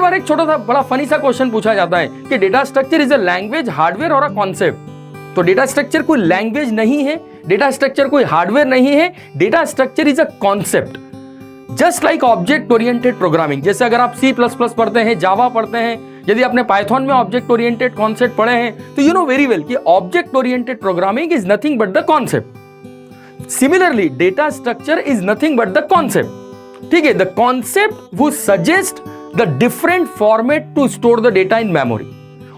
बार एक छोटा सा बड़ा फनी सा क्वेश्चन पूछा जाता है कि data structure is a language, hardware और अ कॉन्सेप्ट। तो डेटा स्ट्रक्चर कोई लैंग्वेज नहीं है, डेटा स्ट्रक्चर कोई हार्डवेयर नहीं है, data structure is a concept. Just like object oriented programming, जैसे अगर आप C++ पढ़ते हैं, जावा पढ़ते हैं, यदि आपने पाइथन में ऑब्जेक्ट ओरिएंटेड कॉन्सेप्ट पढ़े हैं, तो यू नो वेरी वेल कि object oriented programming is nothing but the concept. Similarly data structure is nothing but the concept. ठीक है, द कॉन्सेप्ट वो suggest the different format to store the data in memory.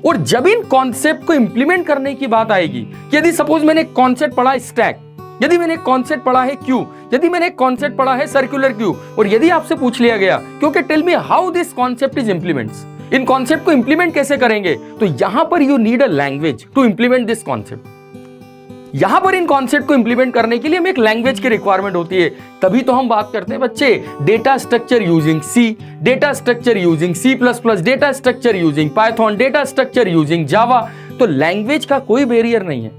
और जब इन concept को implement करने की बात आएगी, कि यदि सपोज मैंने एक कॉन्सेप्ट पढ़ा स्टैक, यदि मैंने एक कॉन्सेप्ट पढ़ा है क्यू, यदि मैंने एक कॉन्सेप्ट पढ़ा है सर्कुलर क्यू, और यदि आपसे पूछ लिया गया क्योंकि tell me how this concept is implements, इन कॉन्सेप्ट को इंप्लीमेंट कैसे करेंगे, तो यहां पर you need a language to implement this concept. यहां पर इन कॉन्सेप्ट को इंप्लीमेंट करने के लिए हमें एक लैंग्वेज की रिक्वायरमेंट होती है। तभी तो हम बात करते हैं बच्चे data structure using C, data structure using C++, data structure using Python, data structure using Java. तो लैंग्वेज का कोई बैरियर नहीं है।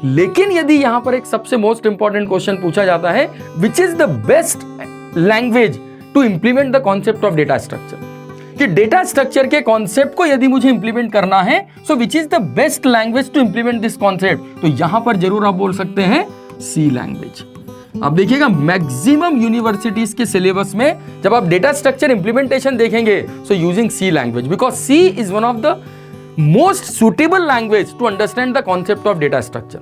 लेकिन यदि यहां पर एक सबसे मोस्ट इंपॉर्टेंट क्वेश्चन पूछा जाता है, which is the best language to implement the concept of data structure, कि डेटा स्ट्रक्चर के कॉन्सेप्ट को यदि मुझे इंप्लीमेंट करना है, so which is the best language to implement this concept, तो यहां पर जरूर आप बोल सकते हैं सी लैंग्वेज। आप देखिएगा मैक्सिमम यूनिवर्सिटीज के सिलेबस में जब आप डेटा स्ट्रक्चर इंप्लीमेंटेशन देखेंगे, so using C language, because C is one of the most suitable language to understand the concept of data structure.